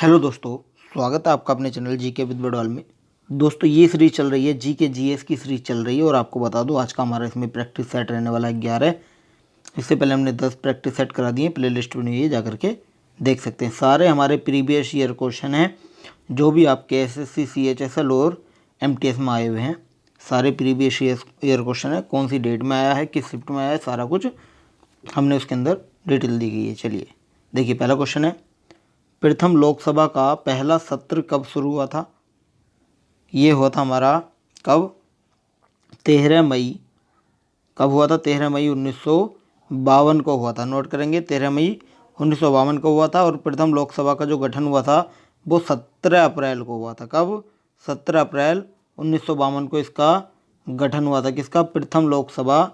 Hello दोस्तों, स्वागत है आपका अपने चैनल जीके विद बडवाल में। दोस्तों ये सीरीज चल रही है जीके जीएस की सीरीज चल रही है और आपको बता दूं आज का हमारा इसमें प्रैक्टिस सेट रहने वाला है 11। इससे पहले हमने 10 प्रैक्टिस सेट करा दिए, प्ले लिस्ट बनी हुई है, जा करके देख सकते हैं। सारे हमारे प्रीवियस ईयर क्वेश्चन हैं जो भी आपके SSC CHSL और MTS में आए हुए हैं। सारे प्रीवियस ईयर क्वेश्चन है, कौन सी डेट में आया है, किस शिफ्ट में आया है, सारा कुछ हमने उसके अंदर डिटेल दी गई है। चलिए देखिए, पहला क्वेश्चन है, प्रथम लोकसभा का पहला सत्र कब शुरू हुआ था? ये हुआ था हमारा कब? 13 मई। कब हुआ था? 13 मई 1952 को हुआ था। नोट करेंगे, 13 मई 1952 को हुआ था। और प्रथम लोकसभा का जो गठन हुआ था वो 17 अप्रैल को हुआ था। कब? 17 अप्रैल 1952 को इसका गठन हुआ था। किसका? प्रथम लोकसभा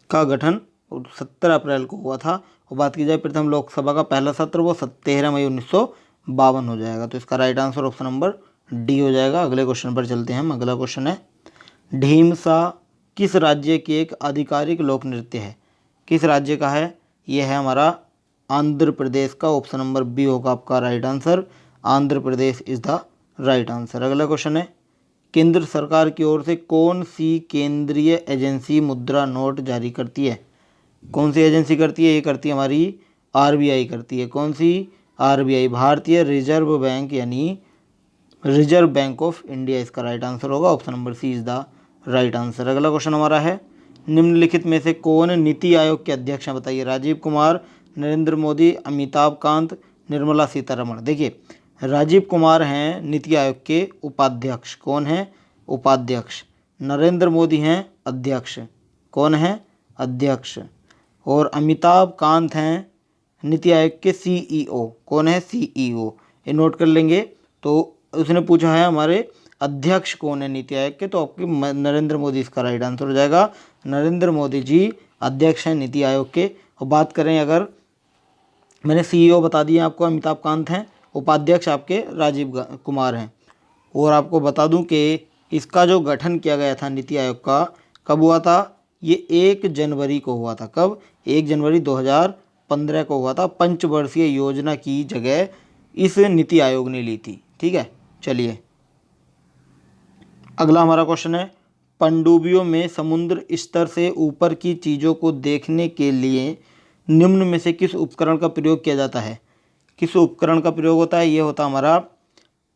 का गठन 17 अप्रैल को हुआ था। और बात की जाए प्रथम लोकसभा का पहला सत्र, वो 13 मई 1952 हो जाएगा। तो इसका right answer option number D हो जाएगा। अगले क्वेश्चन पर चलते हैं हम। अगला क्वेश्चन है, ढीमसा किस राज्य की एक आधिकारिक लोक नृत्य है? किस राज्य का है? यह है हमारा आंध्र प्रदेश का। ऑप्शन नंबर बी होगा आपका right answer. Andhra Pradesh is the right answer. अगला क्वेश्चन है, केंद्र सरकार की ओर से कौन सी केंद्रीय एजेंसी मुद्रा नोट जारी करती है? कौन सी एजेंसी करती है? ये करती है हमारी RBI करती है। कौन सी? RBI, भारतीय रिजर्व बैंक, यानी रिजर्व बैंक ऑफ इंडिया इसका राइट आंसर होगा। Option number C is the right answer. अगला क्वेश्चन हमारा है, निम्नलिखित में से कौन नीति आयोग के अध्यक्ष हैं? बताइए। राजीव कुमार, नरेंद्र मोदी, अमिताभ कांत, निर्मला सीतारमण। देखिए, राजीव कुमार हैं नीति आयोग के उपाध्यक्ष। कौन है? उपाध्यक्ष। नरेंद्र मोदी हैं अध्यक्ष। कौन है? अध्यक्ष। और अमिताभ कांत हैं नीति आयोग के CEO। कौन है? CEO। ये नोट कर लेंगे। तो उसने पूछा है हमारे अध्यक्ष कौन है नीति आयोग के, तो आपके नरेंद्र मोदी इसका राइट आंसर हो जाएगा। नरेंद्र मोदी जी अध्यक्ष हैं नीति आयोग के। और बात करें, अगर मैंने CEO बता दिया आपको, अमिताभ कांत हैं, उपाध्यक्ष आपके राजीव कुमार हैं। और आपको बता दूं कि इसका जो गठन किया गया था नीति आयोग का, कब हुआ था? ये 1 जनवरी को हुआ था। कब? 1 जनवरी 2015 को हुआ था। पंचवर्षीय योजना की जगह इस नीति आयोग ने ली थी। ठीक है, चलिए अगला हमारा क्वेश्चन है, पनडुब्बियों में समुद्र स्तर से ऊपर की चीज़ों को देखने के लिए निम्न में से किस उपकरण का प्रयोग किया जाता है? किस उपकरण का प्रयोग होता है? ये होता हमारा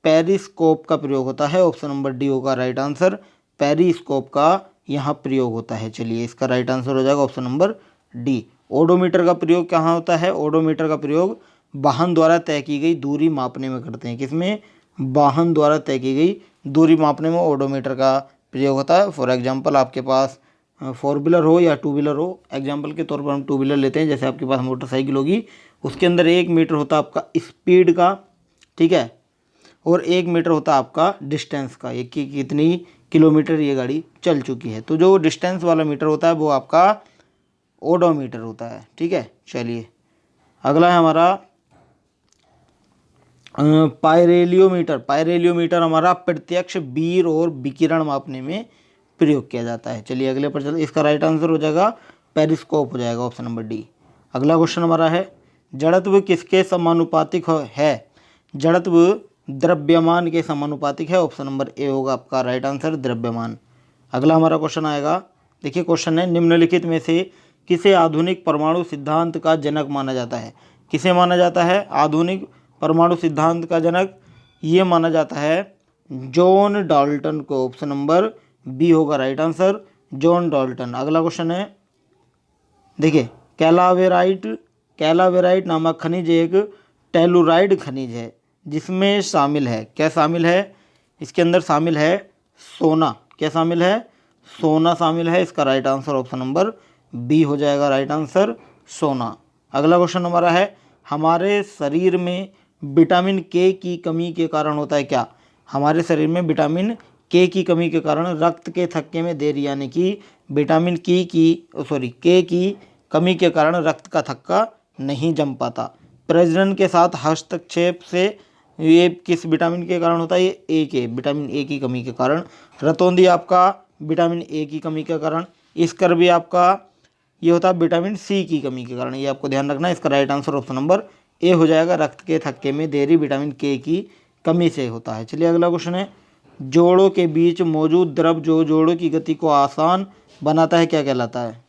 पेरिस्कोप का प्रयोग होता है। ऑप्शन नंबर डी होगा राइट आंसर। पेरिस्कोप का यहाँ प्रयोग होता है। चलिए इसका राइट आंसर हो जाएगा ऑप्शन नंबर डी। ओडोमीटर का प्रयोग कहाँ होता है? ओडोमीटर का प्रयोग वाहन द्वारा तय की गई दूरी मापने में करते हैं। किसमें? वाहन द्वारा तय की गई दूरी मापने में ओडोमीटर का प्रयोग होता है। फॉर एग्जाम्पल, आपके पास 4 व्हीलर हो या 2 व्हीलर हो, एग्जाम्पल के तौर पर हम 2 व्हीलर लेते हैं। जैसे आपके पास मोटरसाइकिल होगी, उसके अंदर 1 मीटर होता है आपका स्पीड का, ठीक है, और 1 मीटर होता है आपका डिस्टेंस का, एक की कितनी किलोमीटर ये गाड़ी चल चुकी है। तो जो डिस्टेंस वाला मीटर होता है वो आपका ओडोमीटर होता है। ठीक है, चलिए अगला है हमारा पायरेलियोमीटर। पायरेलियोमीटर हमारा प्रत्यक्ष बीर और विकिरण मापने में प्रयोग किया जाता है। चलिए अगले पर चलते, इसका राइट आंसर हो जाएगा पेरिस्कोप हो जाएगा, ऑप्शन नंबर डी। अगला क्वेश्चन हमारा है, जड़त्व किसके समानुपातिक है? जड़त्व द्रव्यमान के समानुपातिक है। ऑप्शन नंबर ए होगा आपका राइट आंसर, द्रव्यमान। अगला हमारा क्वेश्चन आएगा, देखिए क्वेश्चन है, निम्नलिखित में से किसे आधुनिक परमाणु सिद्धांत का जनक माना जाता है? किसे माना जाता है आधुनिक परमाणु सिद्धांत का जनक? ये माना जाता है जॉन डाल्टन को। ऑप्शन नंबर बी होगा राइट आंसर, जॉन डाल्टन। अगला क्वेश्चन है, देखिए कैलावेराइट नामक खनिज एक टेलुराइड खनिज है जिसमें शामिल है, क्या शामिल है? इसके अंदर शामिल है सोना। क्या शामिल है? सोना शामिल है। इसका right answer option number B हो जाएगा राइट आंसर, सोना। अगला क्वेश्चन हमारा है, हमारे शरीर में विटामिन के की कमी के कारण होता है क्या? हमारे शरीर में विटामिन के की कमी के कारण रक्त के थक्के में देरी, यानी कि विटामिन के की कमी के कारण रक्त का थक्का नहीं जम पाता। प्रजनन के साथ हस्तक्षेप से ये किस विटामिन के कारण होता है? ये ए के, विटामिन ए की कमी के कारण। रतौंधी आपका विटामिन ए की कमी के कारण। स्कर भी आपका ये होता है विटामिन सी की कमी के कारण। ये आपको ध्यान रखना है। इसका right answer option number A हो जाएगा रक्त के थक्के में देरी विटामिन के की कमी से होता है। चलिए अगला क्वेश्चन है, जोड़ों के बीच मौजूद द्रव जो जोड़ों की गति को आसान बनाता है क्या कहलाता है?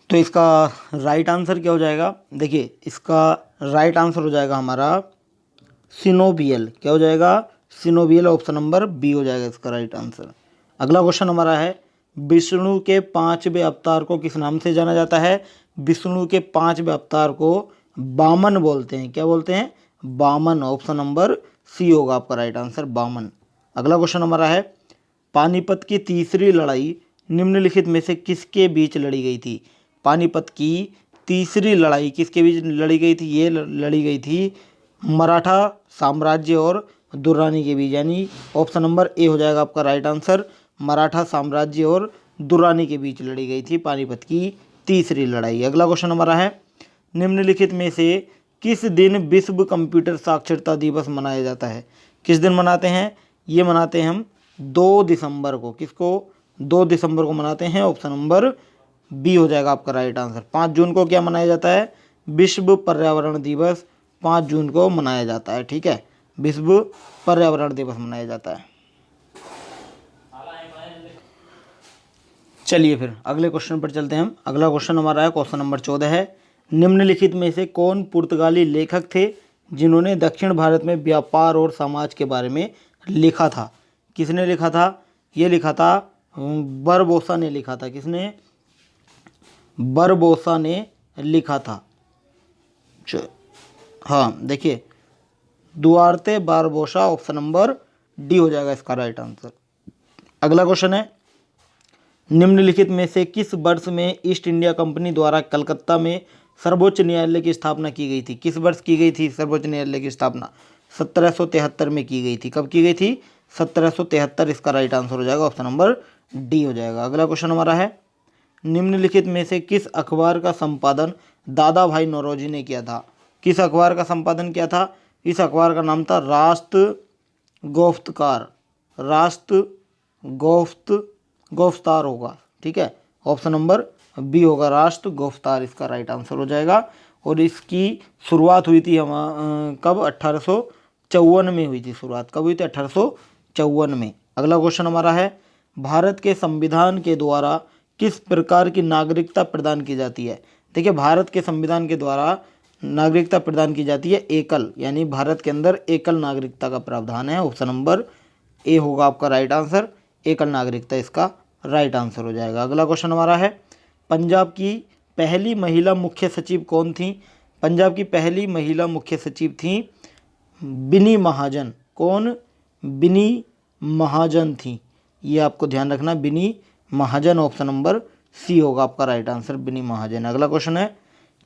तो इसका राइट आंसर क्या हो जाएगा? देखिए इसका राइट आंसर हो जाएगा हमारा सिनोवियल। क्या हो जाएगा? सिनोवियल। ऑप्शन नंबर बी हो जाएगा इसका राइट आंसर। अगला क्वेश्चन हमारा है, विष्णु के 5वें अवतार को किस नाम से जाना जाता है? विष्णु के 5वें अवतार को वामन बोलते हैं। क्या बोलते हैं? वामन। ऑप्शन नंबर सी होगा आपका राइट आंसर, वामन। अगला क्वेश्चन हमारा है, पानीपत की तीसरी लड़ाई निम्नलिखित में से किसके बीच लड़ी गई थी? पानीपत की तीसरी लड़ाई किसके बीच लड़ी गई थी? ये लड़ी गई थी मराठा साम्राज्य और दुर्रानी के बीच, यानी ऑप्शन नंबर ए हो जाएगा आपका राइट आंसर, मराठा साम्राज्य और दुर्रानी के बीच लड़ी गई थी पानीपत की तीसरी लड़ाई। अगला क्वेश्चन हमारा है, निम्नलिखित में से किस दिन विश्व कंप्यूटर साक्षरता दिवस मनाया जाता है? किस दिन मनाते हैं? ये मनाते हैं हम 2 दिसंबर को। किसको? 2 दिसंबर को मनाते हैं। ऑप्शन नंबर बी हो जाएगा आपका राइट आंसर। 5 जून को क्या मनाया जाता है? विश्व पर्यावरण दिवस 5 जून को मनाया जाता है। ठीक है, विश्व पर्यावरण दिवस मनाया जाता है। चलिए फिर अगले क्वेश्चन पर चलते हैं हम। अगला क्वेश्चन हमारा है क्वेश्चन नंबर 14 है, निम्नलिखित में से कौन पुर्तगाली लेखक थे जिन्होंने दक्षिण भारत में व्यापार और समाज के बारे में लिखा था? किसने लिखा था? ये लिखा था बरबोसा ने लिखा था। किसने? बरबोसा ने लिखा था। हाँ देखिए, Duarte Barbosa. Option number D हो जाएगा इसका राइट आंसर। अगला क्वेश्चन है, निम्नलिखित में से किस वर्ष में ईस्ट इंडिया कंपनी द्वारा कलकत्ता में सर्वोच्च न्यायालय की स्थापना की गई थी? किस वर्ष की गई थी सर्वोच्च न्यायालय की स्थापना? 1773 में की गई थी। कब की गई थी? 1773। इसका राइट आंसर हो जाएगा ऑप्शन नंबर डी हो जाएगा। अगला क्वेश्चन हमारा है, निम्नलिखित में से किस अखबार का संपादन दादा भाई नौरोजी ने किया था? किस अखबार का संपादन किया था? इस अखबार का नाम था राष्ट्र गोफ्तकार। राष्ट्र गोफ्तार होगा। ठीक है, ऑप्शन नंबर बी होगा राष्ट्र गोफ्तार, इसका राइट आंसर हो जाएगा। और इसकी शुरुआत हुई थी कब? 1854 में हुई थी शुरुआत। कब हुई थी? 1854 में। अगला क्वेश्चन हमारा है, भारत के संविधान के द्वारा किस प्रकार की नागरिकता प्रदान की जाती है? देखिए, भारत के संविधान के द्वारा नागरिकता प्रदान की जाती है एकल, यानी भारत के अंदर एकल नागरिकता का प्रावधान है। ऑप्शन नंबर ए होगा आपका राइट आंसर, एकल नागरिकता इसका राइट आंसर हो जाएगा। अगला क्वेश्चन हमारा है, पंजाब की पहली महिला मुख्य सचिव कौन थी? पंजाब की पहली महिला मुख्य सचिव थी बिनी महाजन। कौन? बिनी महाजन थी। ये आपको ध्यान रखना, बिनी महाजन। ऑप्शन नंबर सी होगा आपका राइट आंसर, बिनी महाजन। अगला क्वेश्चन है,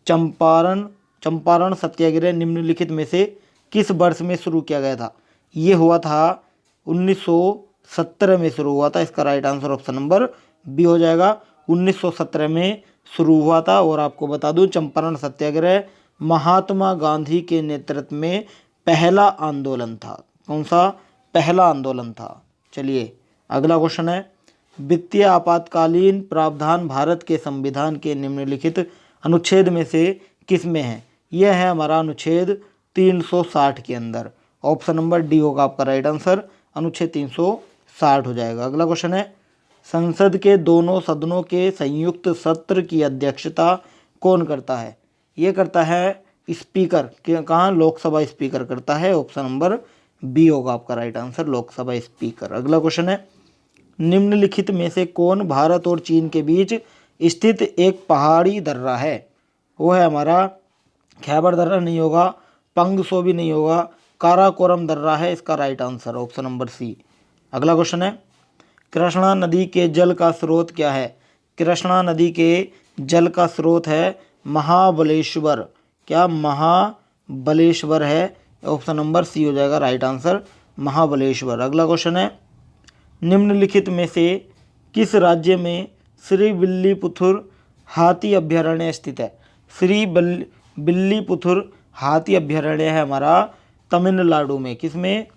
चंपारण सत्याग्रह निम्नलिखित में से किस वर्ष में शुरू किया गया था? ये हुआ था 1917 में शुरू हुआ था। इसका right answer option number B हो जाएगा, 1917 में शुरू हुआ था। और आपको बता दूं, चंपारण सत्याग्रह महात्मा गांधी के नेतृत्व में पहला आंदोलन था। कौन सा? पहला आंदोलन था। चलिए अगला क्वेश्चन है, वित्तीय आपातकालीन प्रावधान भारत के संविधान के निम्नलिखित अनुच्छेद में से किस में है? यह है हमारा अनुच्छेद 360 के अंदर। ऑप्शन नंबर डी होगा आपका राइट आंसर, अनुच्छेद 360 हो जाएगा। अगला क्वेश्चन है, संसद के दोनों सदनों के संयुक्त सत्र की अध्यक्षता कौन करता है? ये करता है स्पीकर। कहाँ? लोकसभा स्पीकर करता है। ऑप्शन नंबर बी होगा आपका राइट आंसर, लोकसभा स्पीकर। अगला क्वेश्चन है, निम्नलिखित में से कौन भारत और चीन के बीच स्थित एक पहाड़ी दर्रा है? वो है हमारा खैबर दर्रा नहीं होगा, पंगसो भी नहीं होगा, काराकोरम दर्रा है इसका right answer, option number C. अगला क्वेश्चन है, कृष्णा नदी के जल का स्रोत क्या है? कृष्णा नदी के जल का स्रोत है महाबलेश्वर। क्या? महाबलेश्वर है। ऑप्शन नंबर सी हो जाएगा राइट आंसर, महाबलेश्वर। अगला क्वेश्चन है, निम्नलिखित में से किस राज्य में श्री विल्लीपुथुर हाथी अभ्यारण्य स्थित है? श्री विल्लीपुथुर हाथी अभ्यारण्य है हमारा तमिलनाडु में। किसमें?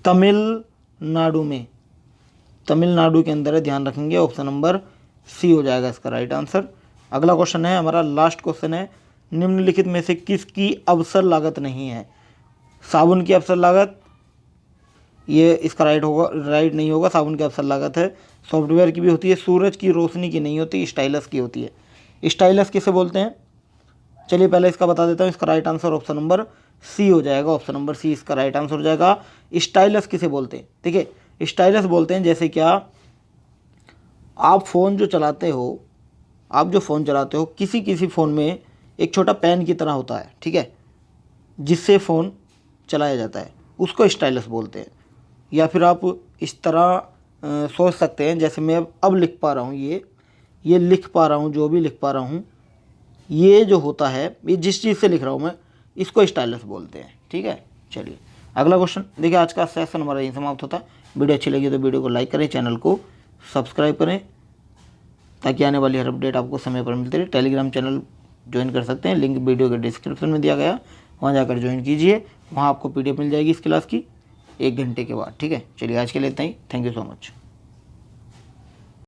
तमिलनाडु में। तमिलनाडु के अंदर है, ध्यान रखेंगे। ऑप्शन नंबर सी हो जाएगा इसका राइट आंसर। अगला क्वेश्चन है हमारा लास्ट क्वेश्चन है, निम्नलिखित में से किसकी अवसर लागत नहीं है? साबुन की अवसर लागत, ये इसका राइट नहीं होगा। साबुन की अवसर लागत है। सॉफ्टवेयर की भी होती है, सूरज की रोशनी की नहीं होती, स्टाइलस की होती है। स्टाइलस किसे बोलते हैं? चलिए पहले इसका बता देता हूँ। इसका right answer option number C हो जाएगा। ऑप्शन नंबर सी इसका राइट आंसर हो जाएगा। स्टाइलस किसे बोलते हैं? ठीक है, स्टाइलस बोलते हैं जैसे क्या आप फ़ोन जो चलाते हो, किसी किसी फ़ोन में एक छोटा पेन की तरह होता है, ठीक है, जिससे फ़ोन चलाया जाता है, उसको स्टाइलस बोलते हैं। या फिर आप इस तरह सोच सकते हैं, जैसे मैं अब लिख पा रहा हूँ, ये लिख पा रहा हूँ, जो भी लिख पा रहा हूँ, ये जो होता है, ये जिस चीज़ से लिख रहा हूँ मैं, इसको स्टाइलस बोलते हैं। ठीक है, चलिए अगला क्वेश्चन देखिए। आज का सेशन हमारा यहीं समाप्त होता है। वीडियो अच्छी लगी तो वीडियो को लाइक करें, चैनल को सब्सक्राइब करें, ताकि आने वाली हर अपडेट आपको समय पर मिलती रहे। टेलीग्राम चैनल ज्वाइन कर सकते हैं, लिंक वीडियो के डिस्क्रिप्शन में दिया गया, वहाँ जाकर ज्वाइन कीजिए। वहाँ आपको PDF मिल जाएगी इस क्लास की 1 घंटे के बाद। ठीक है, चलिए आज के लिए इतना ही। Thank you so much.